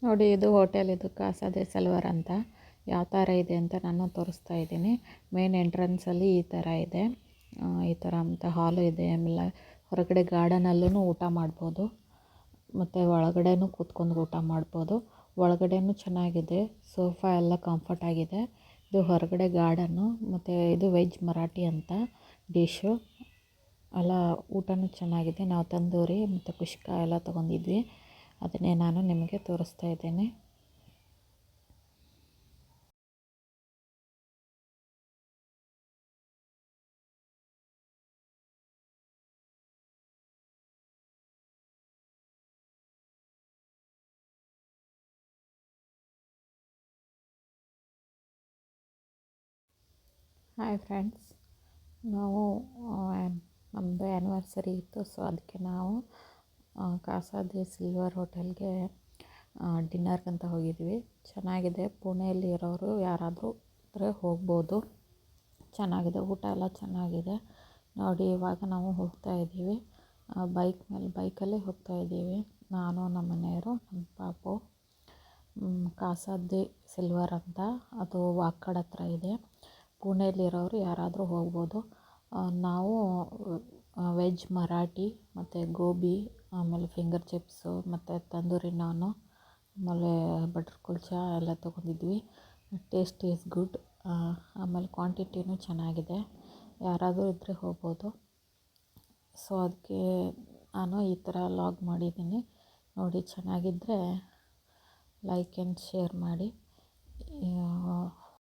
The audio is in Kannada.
ನೋಡಿ, ಇದು ಹೋಟೆಲ್, ಇದು ಕಾಸಾ ದೆ ಸಿಲ್ವರ್ ಅಂತ. ಯಾವ ಥರ ಇದೆ ಅಂತ ನಾನು ತೋರಿಸ್ತಾ ಇದ್ದೀನಿ. ಮೇನ್ ಎಂಟ್ರೆನ್ಸಲ್ಲಿ ಈ ಥರ ಇದೆ. ಈ ಥರ ಅಂತ ಹಾಲು ಇದೆ. ಆಮೇಲೆ ಹೊರಗಡೆ ಗಾರ್ಡನಲ್ಲೂ ಊಟ ಮಾಡ್ಬೋದು, ಮತ್ತು ಒಳಗಡೆನೂ ಕೂತ್ಕೊಂಡು ಊಟ ಮಾಡ್ಬೋದು. ಒಳಗಡೆನೂ ಚೆನ್ನಾಗಿದೆ, ಸೋಫಾ ಎಲ್ಲ ಕಂಫರ್ಟ್ ಆಗಿದೆ. ಇದು ಹೊರಗಡೆ ಗಾರ್ಡನ್ನು, ಮತ್ತು ಇದು ವೆಜ್ ಮರಾಠಿ ಅಂತ ಡಿಶ್ಶು. ಎಲ್ಲ ಊಟನೂ ಚೆನ್ನಾಗಿದೆ. ನಾವು ತಂದೂರಿ ಮತ್ತು ಕುಷ್ಕ ಎಲ್ಲ ತೊಗೊಂಡಿದ್ವಿ, ಅದನ್ನೇ ನಾನು ನಿಮಗೆ ತೋರಿಸ್ತಾ ಇದ್ದೇನೆ. ಹಾಯ್ ಫ್ರೆಂಡ್ಸ್, ನಾವು ನಮ್ಮದು ಆ್ಯನಿವರ್ಸರಿ ಇತ್ತು. ಸೊ ಅದಕ್ಕೆ ನಾವು ಕಾಸಾ ದೆ ಸಿಲ್ವರ್ ಹೋಟೆಲ್ಗೆ ಡಿನ್ನರ್ಗಂತ ಹೋಗಿದ್ವಿ. ಚೆನ್ನಾಗಿದೆ. ಪುಣೆಯಲ್ಲಿ ಇರೋರು ಯಾರಾದರೂ ಇದ್ದರೆ ಹೋಗ್ಬೋದು. ಚೆನ್ನಾಗಿದೆ, ಊಟ ಎಲ್ಲ ಚೆನ್ನಾಗಿದೆ. ನೋಡಿ, ಇವಾಗ ನಾವು ಹೋಗ್ತಾ ಇದ್ದೀವಿ ಬೈಕಲ್ಲೇ ಹೋಗ್ತಾ ಇದ್ದೀವಿ. ನಾನು, ನಮ್ಮ ಮನೆಯವರು, ನಮ್ಮ ಪಾಪು. ಕಾಸಾ ದೆ ಸಿಲ್ವರ್ ಅಂತ, ಅದು ವಾಕಡ್ ಹತ್ರ ಇದೆ. ಪುಣೆಯಲ್ಲಿರೋರು ಯಾರಾದರೂ ಹೋಗ್ಬೋದು. ನಾವು ವೆಜ್ ಮರಾಠಿ ಮತ್ತು ಗೋಬಿ, ಆಮೇಲೆ ಫಿಂಗರ್ ಚಿಪ್ಸು ಮತ್ತು ತಂದೂರಿ ನಾನು, ಆಮೇಲೆ ಬಟರ್ ಕುಲ್ಚಾ ಎಲ್ಲ ತೊಗೊಂಡಿದ್ವಿ. Taste is good. ಆಮೇಲೆ ಕ್ವಾಂಟಿಟಿನೂ ಚೆನ್ನಾಗಿದೆ. ಯಾರಾದರೂ ಇದ್ದರೆ ಹೋಗ್ಬೋದು. ಸೊ ಅದಕ್ಕೆ ನಾನು ಈ ಥರ ಲಾಗ್ ಮಾಡಿದ್ದೀನಿ. ನೋಡಿ, ಚೆನ್ನಾಗಿದ್ದರೆ ಲೈಕ್ ಆ್ಯಂಡ್ ಶೇರ್ ಮಾಡಿ.